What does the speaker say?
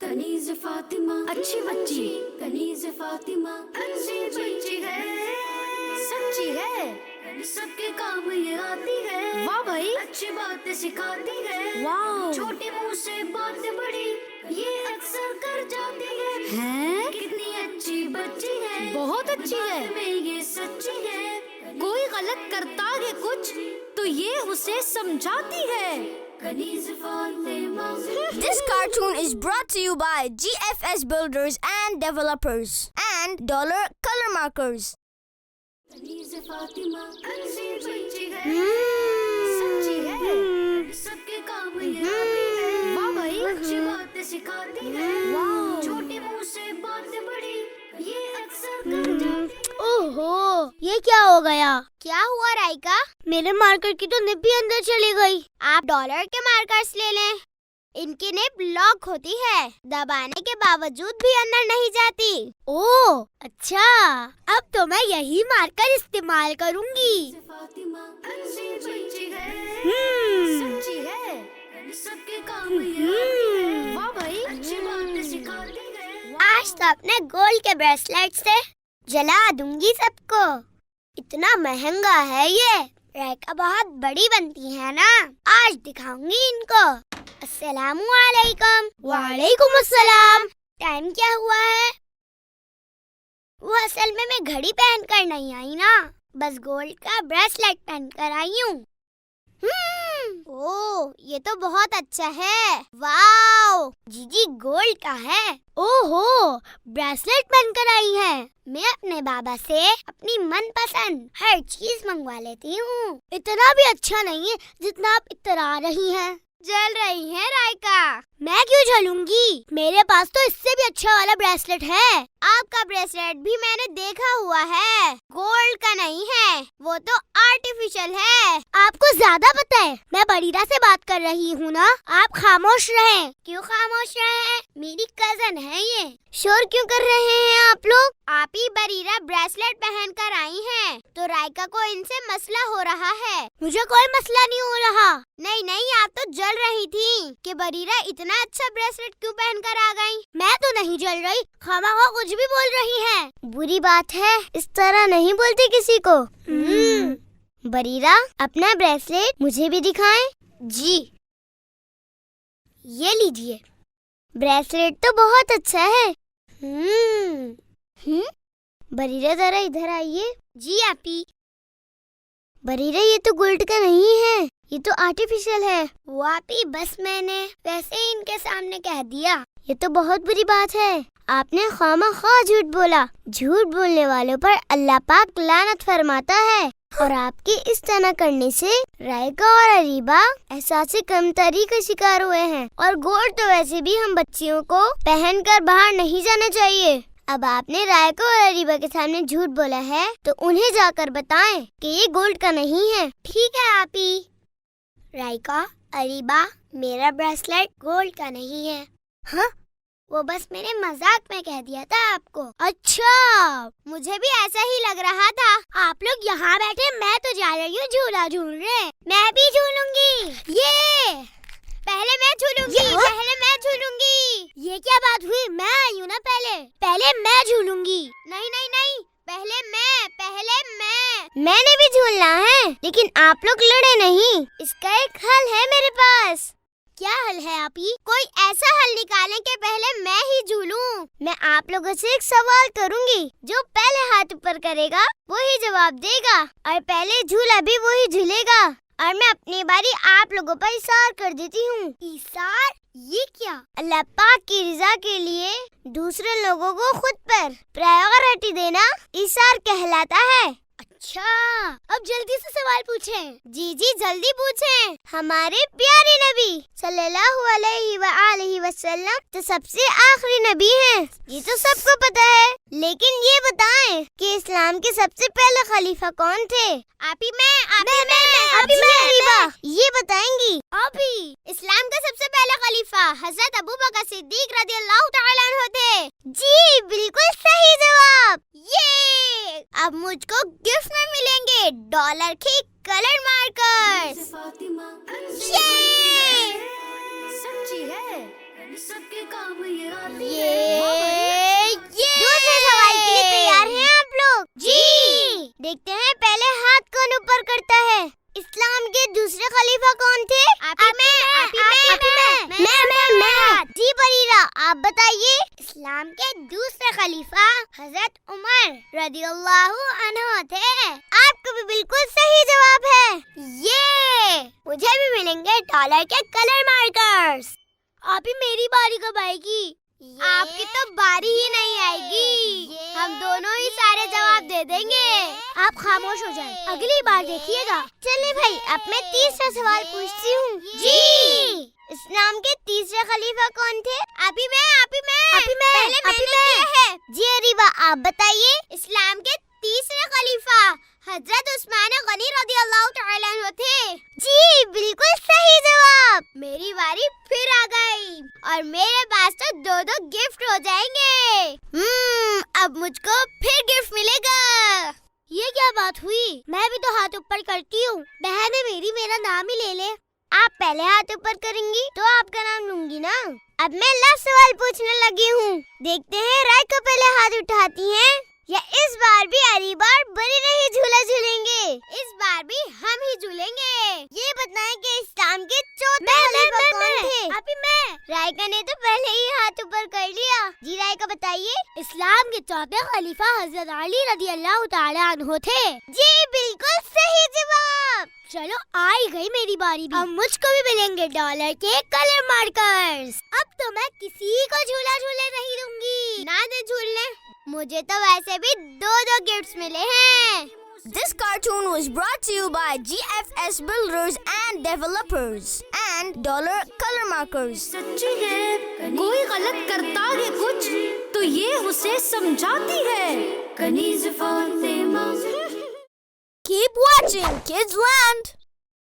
कनीज़ फातिमा अच्छी बच्ची, कनीज़ फातिमा अच्छी बच्ची है, सच्ची है, सबके काम ये आती है। वाह भाई, अच्छी बातें सिखाती है। वाह, छोटी मुंह से बात बड़ी ये अक्सर कर जाती है। हैं? कितनी अच्छी बच्ची है, बहुत अच्छी है, में ये सच्ची है। कोई गलत करता है कुछ तो ये उसे समझाती है। This cartoon is brought to you by GFS Builders and Developers and Dollar Color Markers. Kaneez Fatima अच्छी बच्ची है, सच्ची है, सबके काम ये आती है। वाह भाई, अच्छी बातें सिखाती है। वाह, छोटी मुंह से बातें बड़ी ये अक्सर कर जाती है। ओहो, ये क्या हो गया? क्या हुआ राइका? मेरे मार्कर की तो निब भी अंदर चली गई। आप डॉलर के मार्कर्स ले लें। इनकी निब लॉक होती है, दबाने के बावजूद भी अंदर नहीं जाती। ओह, अच्छा, अब तो मैं यही मार्कर इस्तेमाल करूंगी। फातिमा अच्छी बच्ची है, सच्ची है, सबके काम ये आती है। वाह भाई, अच्छी बातें सिखाती है। आज तो अपने गोल्ड के ब्रेसलेट से जला दूंगी सबको। इतना महंगा है ये। राइका बहुत बड़ी बनती है ना, आज दिखाऊंगी इनको। अस्सलामु अलैकुम। वालेकुम अस्सलाम। टाइम क्या हुआ है? वो असल में मैं घड़ी पहन कर नहीं आई ना, बस गोल्ड का ब्रेसलेट पहन कर आई हूँ। ओह, ये तो बहुत अच्छा है। वाओ, जीजी गोल्ड का है। ओहो, ब्रेसलेट पहनकर आई है। मैं अपने बाबा से अपनी मनपसंद हर चीज मंगवा लेती हूँ। इतना भी अच्छा नहीं है जितना आप इतरा रही हैं। जल रही है राइका। मैं क्यों जलूंगी? मेरे पास तो इससे भी अच्छा वाला ब्रेसलेट है। आपका ब्रेसलेट भी मैंने देखा हुआ है, गोल्ड का नहीं है, वो तो आर्टिफिशियल है। आपको ज्यादा पता है, मैं बरीरा से बात कर रही हूँ ना। आप खामोश रहें। क्यों खामोश रहें? मेरी कजन है ये। शोर क्यों कर रहे हैं आप लोग? आप ही बरीरा ब्रेसलेट पहन कर आई हैं, तो राइका को इनसे मसला हो रहा है। मुझे कोई मसला नहीं हो रहा। नहीं नहीं, आप तो जल रही थी कि बरीरा इतना अच्छा ब्रेसलेट क्यों पहन कर आ गई। मैं तो नहीं जल रही, खामखा कुछ भी बोल रही हैं। बुरी बात है, इस तरह नहीं बोलती किसी को। बरीरा, अपना ब्रेसलेट मुझे भी दिखाएं। जी, ये लीजिए। ब्रेसलेट तो बहुत अच्छा है। बरीरा जरा इधर आइए। जी आपी। बरीरा, ये तो गोल्ड का नहीं है, ये तो आर्टिफिशियल है। वो आपी, बस मैंने वैसे ही इनके सामने कह दिया। ये तो बहुत बुरी बात है, आपने खामखा झूठ बोला। झूठ बोलने वालों पर अल्लाह पाक लानत फरमाता है। और आपकी इस तरह करने से राइका और अरीबा एहसास कमतरी का शिकार हुए हैं। और गोल्ड तो वैसे भी हम बच्चियों को पहनकर बाहर नहीं जाना चाहिए। अब आपने राइका और अरीबा के सामने झूठ बोला है, तो उन्हें जाकर बताएं कि ये गोल्ड का नहीं है। ठीक है आपी। राइका, अरीबा, मेरा ब्रेसलेट गोल्ड का नहीं है। हाँ, वो बस मैंने मजाक में कह दिया था आपको। अच्छा, मुझे भी ऐसा ही लग रहा था। आप लोग यहाँ बैठे, मैं तो जा रही हूँ झूला झूलने। मैं भी झूलूंगी। ये पहले मैं झूलूंगी, पहले मैं झूलूंगी। ये क्या बात हुई? मैं आई हूँ ना पहले मैं झूलूंगी। नहीं नहीं नहीं, पहले मैं। मैंने भी झूलना है, लेकिन आप लोग लड़े नहीं। इसका एक हल है मेरे पास। क्या हल है आपी? कोई ऐसा हल निकालें कि पहले मैं ही झूलूं। मैं आप लोगों से एक सवाल करूंगी, जो पहले हाथ ऊपर करेगा वो ही जवाब देगा, और पहले झूला भी वो ही झूलेगा। और मैं अपनी बारी आप लोगों पर इशार कर देती हूँ। इशार? ये क्या? अल्लाह पाक की रज़ा के लिए दूसरे लोगों को खुद पर प्रायोरिटी देना इशार कहलाता है। अच्छा, अब जल्दी से सवाल पूछें। जी जी, जल्दी पूछें। हमारे प्यारे नबी सल्लल्लाहु अलैहि वसल्लम तो सबसे आखिरी नबी हैं, ये तो सबको पता है। लेकिन ये बताएं कि इस्लाम के सबसे पहले खलीफा कौन थे? मैं। ये बताएंगी? अभी इस्लाम का सबसे पहला खलीफा हजरत अबू बकर सिद्दीक रज़ियल्लाहु तआला अन्हु थे। जी, बिल्कुल सही जवाब। ये अब मुझको गिफ्ट में मिलेंगे डॉलर के कलर मार्कर्स। फातिमा ये सच्ची है, सबके काम ये आप बताइए, इस्लाम के दूसरे खलीफा हजरत उमर रदियल्लाहु अन्हु थे। आपको भी बिल्कुल सही जवाब है। ये मुझे भी मिलेंगे डॉलर के कलर मार्कर्स। अभी मेरी बारी कब आएगी? आपकी तो बारी ही नहीं आएगी। हम दोनों ही सारे जवाब दे देंगे। आप खामोश हो जाएं। अगली बार देखिएगा। चलिए भाई, अब मैं तीसरा सवाल पूछती हूँ। जी, इस्लाम के तीसरे खलीफा कौन थे? अभी मैं जी अरीबा, आप बताइए। इस्लाम के तीसरे खलीफा हजरत उस्मान गनी रदियल्लाहु तआला अन्हु थे। जी बिल्कुल सही जवाब। मेरी बारी फिर आ गई और मेरे पास तो 2-2 गिफ्ट हो जाएंगे। अब मुझको फिर गिफ्ट मिलेगा। ये क्या बात हुई? मैं भी तो हाथ ऊपर करती हूँ। बहन है मेरी, मेरा नाम ही ले ले। आप पहले हाथ ऊपर करेंगी तो आपका नाम लूंगी ना। अब मैं लास्ट सवाल पूछने लगी हूँ। देखते हैं राइका पहले हाथ उठाती हैं या इस बार भी अरीबा बनी रही झूला झूलेंगे। इस बार भी हम ही झूलेंगे। ये बताएं कि इस्लाम के चौथे खलीफा कौन थे? अभी मैं। राइका ने तो पहले ही हाथ ऊपर कर लिया। जी राइका बताइए। इस्लाम के चौथे खलीफा हजरत अली रदियल्लाहु तआला अन्हु थे। जी बिल्कुल सही जवाब। चलो आई गई मेरी बारी भी। अब मुझको भी मिलेंगे डॉलर के कलर मार्कर्स। अब तो मैं किसी को झूला झूले नहीं दूंगी। ना दे झूलने, मुझे तो वैसे भी 2-2 गिफ्ट्स मिले हैं। This cartoon was brought to you by GFS Builders and Developers and Dollar Color Markers. सच्ची है, कोई गलत करता है कुछ तो ये उसे समझाती है Kaneez Fatima. Keep watching Kids Land!